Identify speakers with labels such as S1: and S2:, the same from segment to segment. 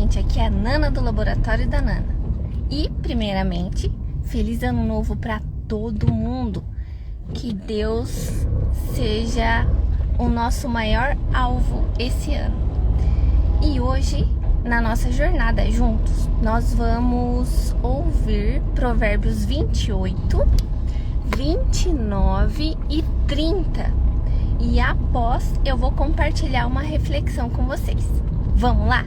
S1: gente, aqui é a Nana do Laboratório da Nana. E, primeiramente, feliz ano novo para todo mundo. Que Deus seja o nosso maior alvo esse ano. E hoje, na nossa jornada juntos, nós vamos ouvir Provérbios 28, 29 e 30. E após, eu vou compartilhar uma reflexão com vocês. Vamos lá?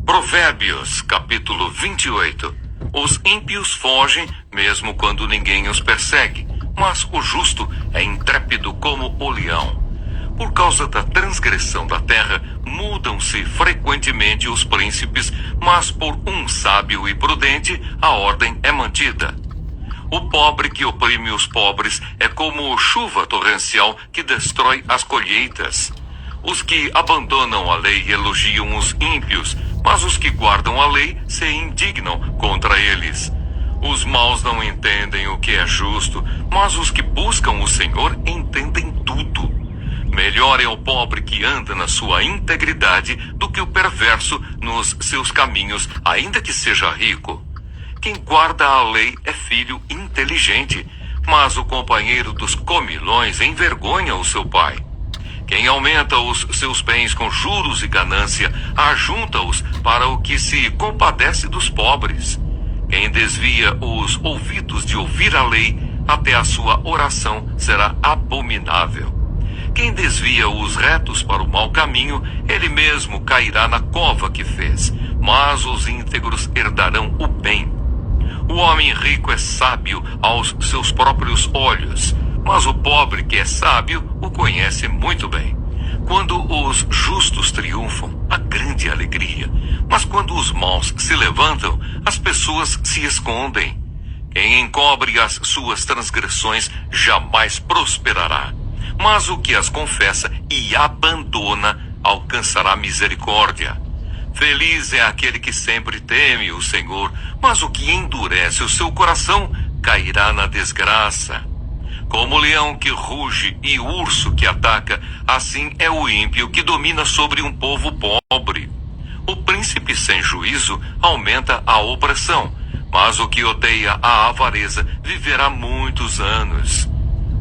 S2: Provérbios, capítulo 28. Os ímpios fogem, mesmo quando ninguém os persegue, mas o justo é intrépido como o leão. Por causa da transgressão da terra, mudam-se frequentemente os príncipes, mas por um sábio e prudente a ordem é mantida. O pobre que oprime os pobres é como chuva torrencial que destrói as colheitas. Os que abandonam a lei elogiam os ímpios, mas os que guardam a lei se indignam contra eles. Os maus não entendem o que é justo, mas os que buscam o Senhor entendem tudo. Melhor é o pobre que anda na sua integridade do que o perverso nos seus caminhos, ainda que seja rico. Quem guarda a lei é filho inteligente, mas o companheiro dos comilões envergonha o seu pai. Quem aumenta os seus bens com juros e ganância, ajunta-os para o que se compadece dos pobres. Quem desvia os ouvidos de ouvir a lei, até a sua oração será abominável. Quem desvia os retos para o mau caminho, ele mesmo cairá na cova que fez, mas os íntegros herdarão o bem. O homem rico é sábio aos seus próprios olhos, mas o pobre que é sábio o conhece muito bem. Quando os justos triunfam, há grande alegria, mas quando os maus se levantam, as pessoas se escondem. Quem encobre as suas transgressões jamais prosperará, mas o que as confessa e abandona alcançará misericórdia. Feliz é aquele que sempre teme o Senhor, mas o que endurece o seu coração cairá na desgraça. Como o leão que ruge e o urso que ataca, assim é o ímpio que domina sobre um povo pobre. O príncipe sem juízo aumenta a opressão, mas o que odeia a avareza viverá muitos anos.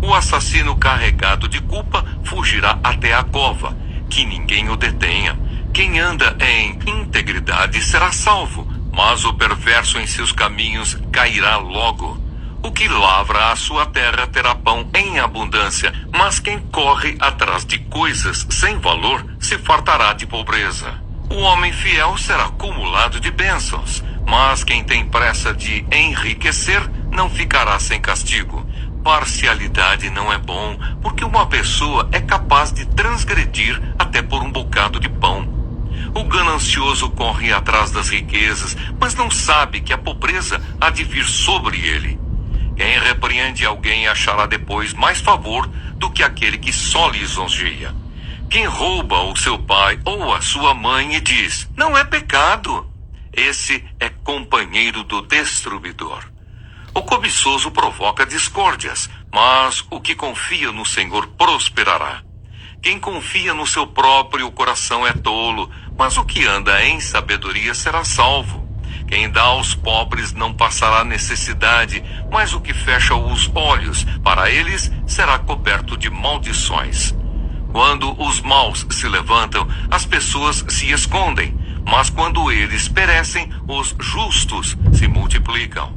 S2: O assassino carregado de culpa fugirá até a cova, que ninguém o detenha. Quem anda em integridade será salvo, mas o perverso em seus caminhos cairá logo. O que lavra a sua terra terá pão em abundância, mas quem corre atrás de coisas sem valor se fartará de pobreza. O homem fiel será cumulado de bênçãos, mas quem tem pressa de enriquecer não ficará sem castigo. Parcialidade não é bom, porque uma pessoa é capaz de transgredir até por um bocado de pão. O ganancioso corre atrás das riquezas, mas não sabe que a pobreza há de vir sobre ele. Quem repreende alguém achará depois mais favor do que aquele que só lisonjeia. Quem rouba o seu pai ou a sua mãe e diz, não é pecado, esse é companheiro do destruidor. O cobiçoso provoca discórdias, mas o que confia no Senhor prosperará. Quem confia no seu próprio coração é tolo, mas o que anda em sabedoria será salvo. Quem dá aos pobres não passará necessidade, mas o que fecha os olhos para eles será coberto de maldições. Quando os maus se levantam, as pessoas se escondem, mas quando eles perecem, os justos se multiplicam.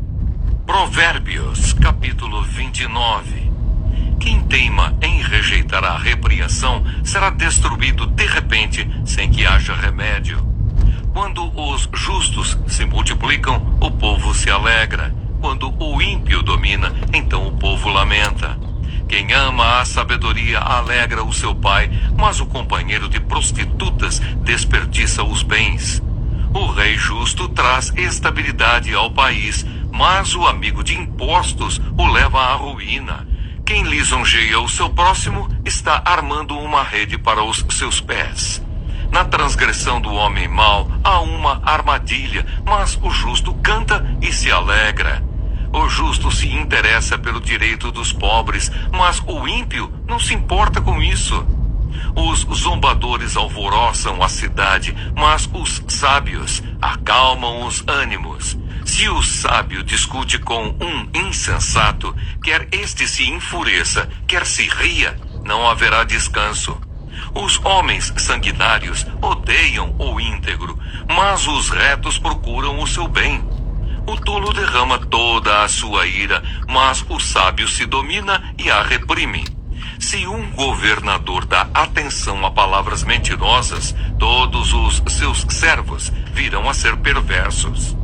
S2: Provérbios, capítulo 29. Quem teima em rejeitar a repreensão será destruído de repente, sem que haja remédio. Quando os justos se multiplicam, o povo se alegra. Quando o ímpio domina, então o povo lamenta. Quem ama a sabedoria alegra o seu pai, mas o companheiro de prostitutas desperdiça os bens. O rei justo traz estabilidade ao país, mas o amigo de impostos o leva à ruína. Quem lisonjeia o seu próximo está armando uma rede para os seus pés. Na transgressão do homem mau há uma armadilha, mas o justo canta e se alegra. O justo se interessa pelo direito dos pobres, mas o ímpio não se importa com isso. Os zombadores alvoroçam a cidade, mas os sábios acalmam os ânimos. Se o sábio discute com um insensato, quer este se enfureça, quer se ria, não haverá descanso. Os homens sanguinários odeiam o íntegro, mas os retos procuram o seu bem. O tolo derrama toda a sua ira, mas o sábio se domina e a reprime. Se um governador dá atenção a palavras mentirosas, todos os seus servos virão a ser perversos.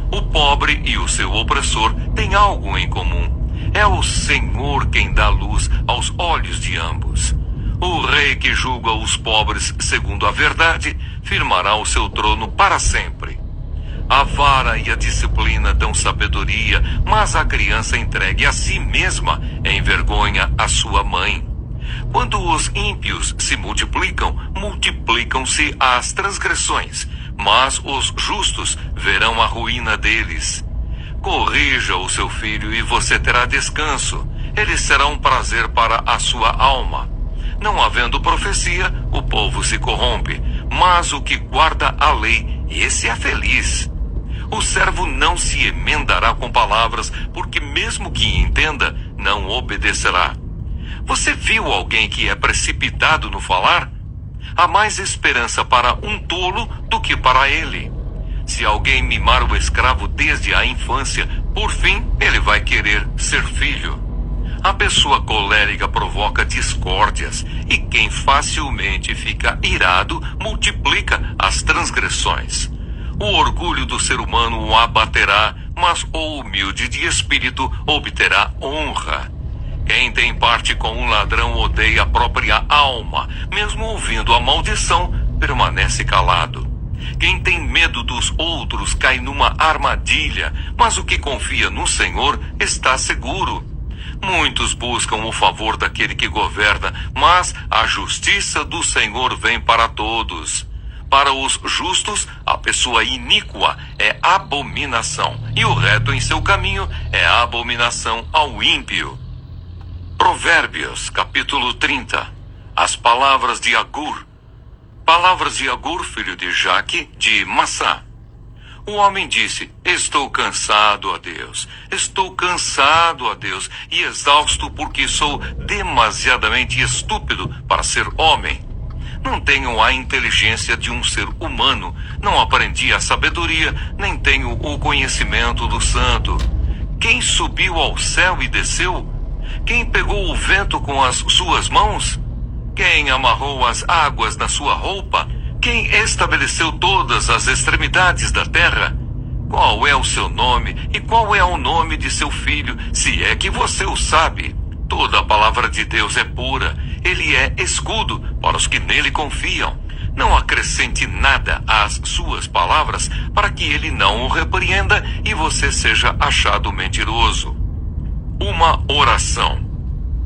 S2: O pobre e o seu opressor têm algo em comum. É o Senhor quem dá luz aos olhos de ambos. O rei que julga os pobres segundo a verdade firmará o seu trono para sempre. A vara e a disciplina dão sabedoria, mas a criança entregue a si mesma envergonha a sua mãe. Quando os ímpios se multiplicam, multiplicam-se as transgressões, mas os justos verão a ruína deles. Corrija o seu filho e você terá descanso. Ele será um prazer para a sua alma. Não havendo profecia, o povo se corrompe, mas o que guarda a lei, esse é feliz. O servo não se emendará com palavras, porque mesmo que entenda, não obedecerá. Você viu alguém que é precipitado no falar? Há mais esperança para um tolo do que para ele. Se alguém mimar o escravo desde a infância, por fim ele vai querer ser filho. A pessoa colérica provoca discórdias, e quem facilmente fica irado multiplica as transgressões. O orgulho do ser humano o abaterá, mas o humilde de espírito obterá honra. Quem tem parte com um ladrão odeia a própria alma, mesmo ouvindo a maldição, permanece calado. Quem tem medo dos outros cai numa armadilha, mas o que confia no Senhor está seguro. Muitos buscam o favor daquele que governa, mas a justiça do Senhor vem para todos. Para os justos, a pessoa iníqua é abominação, e o reto em seu caminho é abominação ao ímpio. Provérbios, capítulo 30. As palavras de Agur. Palavras de Agur, filho de Jaque, de Massá. O homem disse: estou cansado, ó Deus, e exausto porque sou demasiadamente estúpido para ser homem. Não tenho a inteligência de um ser humano, não aprendi a sabedoria, nem tenho o conhecimento do santo. Quem subiu ao céu e desceu? Quem pegou o vento com as suas mãos? Quem amarrou as águas na sua roupa? Quem estabeleceu todas as extremidades da terra? Qual é o seu nome e qual é o nome de seu filho, se é que você o sabe? Toda a palavra de Deus é pura. Ele é escudo para os que nele confiam. Não acrescente nada às suas palavras, para que ele não o repreenda e você seja achado mentiroso. Uma oração.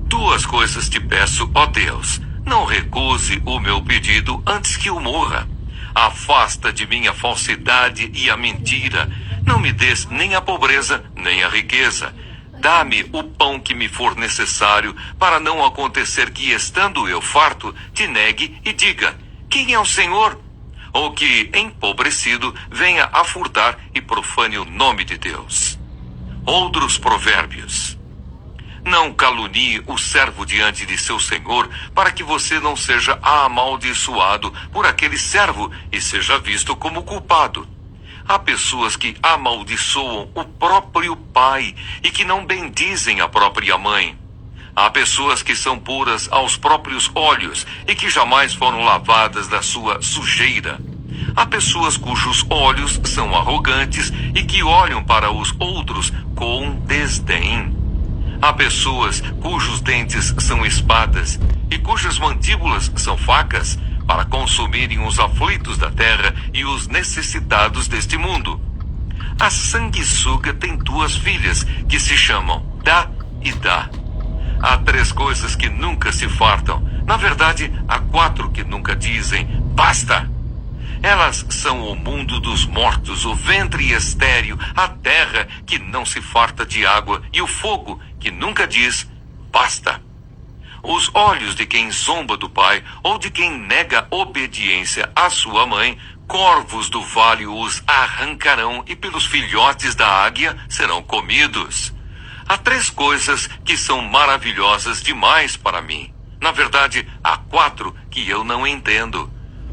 S2: 2 coisas te peço, ó Deus. Não recuse o meu pedido antes que eu morra. Afasta de mim a falsidade e a mentira. Não me des nem a pobreza, nem a riqueza. Dá-me o pão que me for necessário, para não acontecer que, estando eu farto, te negue e diga: quem é o Senhor? Ou que, empobrecido, venha a furtar e profane o nome de Deus. Outros provérbios. Não calunie o servo diante de seu senhor, para que você não seja amaldiçoado por aquele servo e seja visto como culpado. Há pessoas que amaldiçoam o próprio pai e que não bendizem a própria mãe. Há pessoas que são puras aos próprios olhos e que jamais foram lavadas da sua sujeira. Há pessoas cujos olhos são arrogantes e que olham para os outros com desdém. Há pessoas cujos dentes são espadas e cujas mandíbulas são facas, para consumirem os aflitos da terra e os necessitados deste mundo. A sanguessuga tem 2 filhas que se chamam Dá e Dá. Há 3 coisas que nunca se fartam. Na verdade, há 4 que nunca dizem basta. Elas são o mundo dos mortos, o ventre estéril, a terra que não se farta de água e o fogo que nunca diz basta. Os olhos de quem zomba do pai ou de quem nega obediência à sua mãe, corvos do vale os arrancarão e pelos filhotes da águia serão comidos. Há 3 coisas que são maravilhosas demais para mim. Na verdade, há 4 que eu não entendo.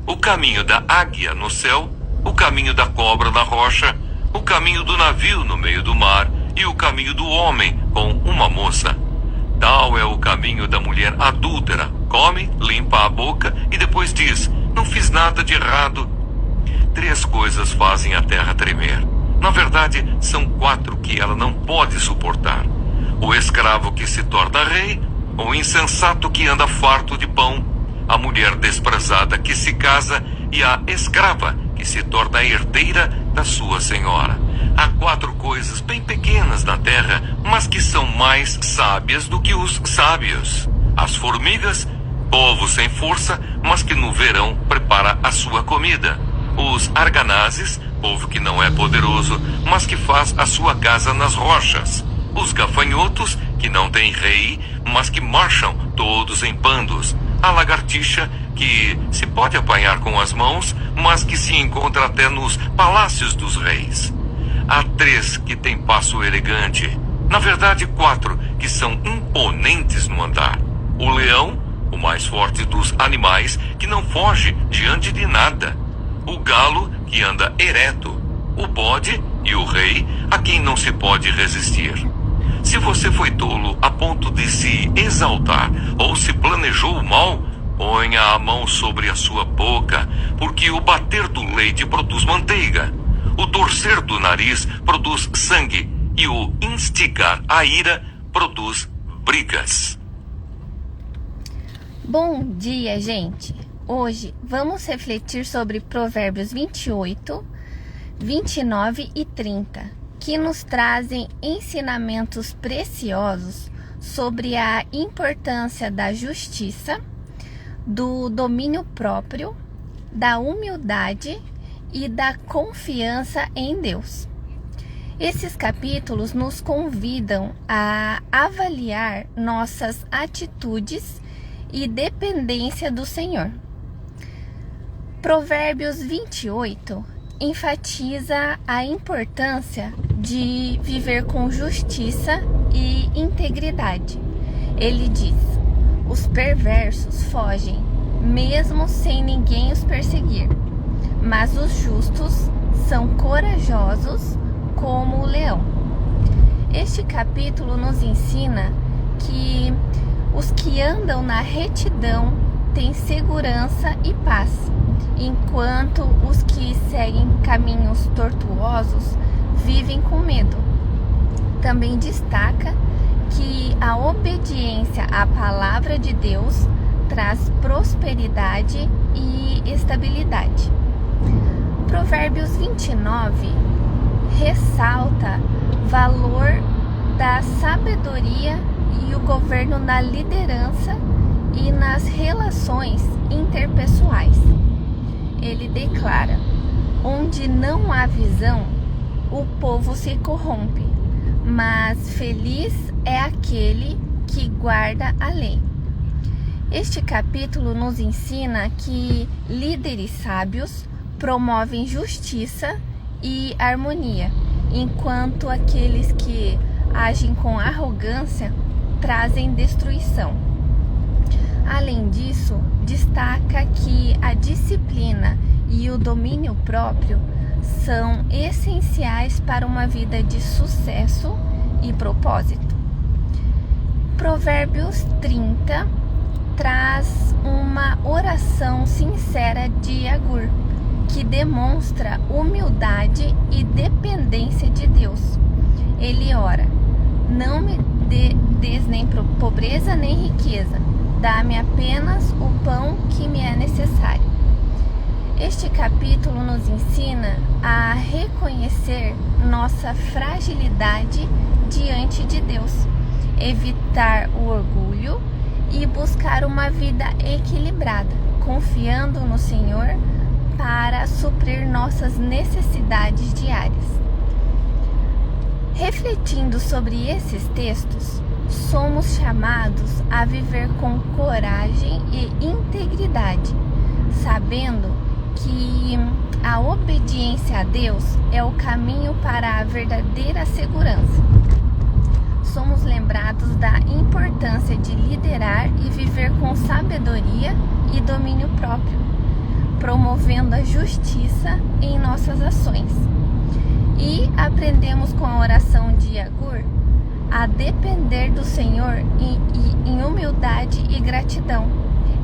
S2: O caminho da águia no céu, o caminho da cobra na rocha, o caminho do navio no meio do mar e o caminho do homem com uma moça. Tal é o caminho da mulher adúltera. Come, limpa a boca e depois diz, não fiz nada de errado. 3 coisas fazem a terra tremer. Na verdade, são 4 que ela não pode suportar. O escravo que se torna rei, o insensato que anda farto de pão, a mulher desprezada que se casa e a escrava que se torna herdeira da sua senhora. Há 4 coisas bem pequenas na terra, mas que são mais sábias do que os sábios. As formigas, povo sem força, mas que no verão prepara a sua comida. Os arganazes, povo que não é poderoso, mas que faz a sua casa nas rochas. Os gafanhotos, que não têm rei, mas que marcham todos em bandos. A lagartixa, que se pode apanhar com as mãos, mas que se encontra até nos palácios dos reis. Há 3 que têm passo elegante. Na verdade, 4 que são imponentes no andar. O leão, o mais forte dos animais, que não foge diante de nada. O galo, que anda ereto. O bode e o rei, a quem não se pode resistir. Se você foi tolo a ponto de se exaltar ou se planejou o mal, ponha a mão sobre a sua boca, porque o bater do leite produz manteiga, o torcer do nariz produz sangue e o instigar a ira produz brigas.
S1: Bom dia, gente! Hoje vamos refletir sobre Provérbios 28, 29 e 30. Que nos trazem ensinamentos preciosos sobre a importância da justiça, do domínio próprio, da humildade e da confiança em Deus. Esses capítulos nos convidam a avaliar nossas atitudes e dependência do Senhor. Provérbios 28 enfatiza a importância de viver com justiça e integridade. Ele diz: os perversos fogem, mesmo sem ninguém os perseguir, mas os justos são corajosos como o leão. Este capítulo nos ensina que os que andam na retidão têm segurança e paz, enquanto os que seguem caminhos tortuosos vivem com medo. Também destaca que a obediência à palavra de Deus traz prosperidade e estabilidade. Provérbios 29 ressalta valor da sabedoria e o governo na liderança e nas relações interpessoais. Ele declara: onde não há visão, o povo se corrompe, mas feliz é aquele que guarda a lei. Este capítulo nos ensina que líderes sábios promovem justiça e harmonia, enquanto aqueles que agem com arrogância trazem destruição. Além disso, destaca que a disciplina e o domínio próprio são essenciais para uma vida de sucesso e propósito. Provérbios 30 traz uma oração sincera de Agur, que demonstra humildade e dependência de Deus. Ele ora: não me des nem pobreza nem riqueza, dá-me apenas o pão que me é necessário. Este capítulo nos ensina a reconhecer nossa fragilidade diante de Deus, evitar o orgulho e buscar uma vida equilibrada, confiando no Senhor para suprir nossas necessidades diárias. Refletindo sobre esses textos, somos chamados a viver com coragem e integridade, sabendo que a obediência a Deus é o caminho para a verdadeira segurança. Somos lembrados da importância de liderar e viver com sabedoria e domínio próprio, promovendo a justiça em nossas ações. E aprendemos com a oração de Agur a depender do Senhor em humildade e gratidão,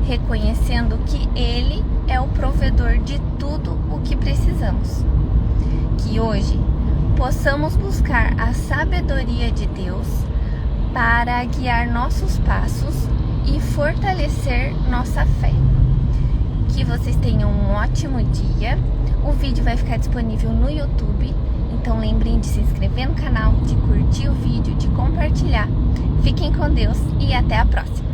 S1: reconhecendo que Ele é o provedor de tudo o que precisamos. Que hoje possamos buscar a sabedoria de Deus para guiar nossos passos e fortalecer nossa fé. Que vocês tenham um ótimo dia. O vídeo vai ficar disponível no YouTube, então lembrem de se inscrever no canal, de curtir o vídeo, de compartilhar. Fiquem com Deus e até a próxima.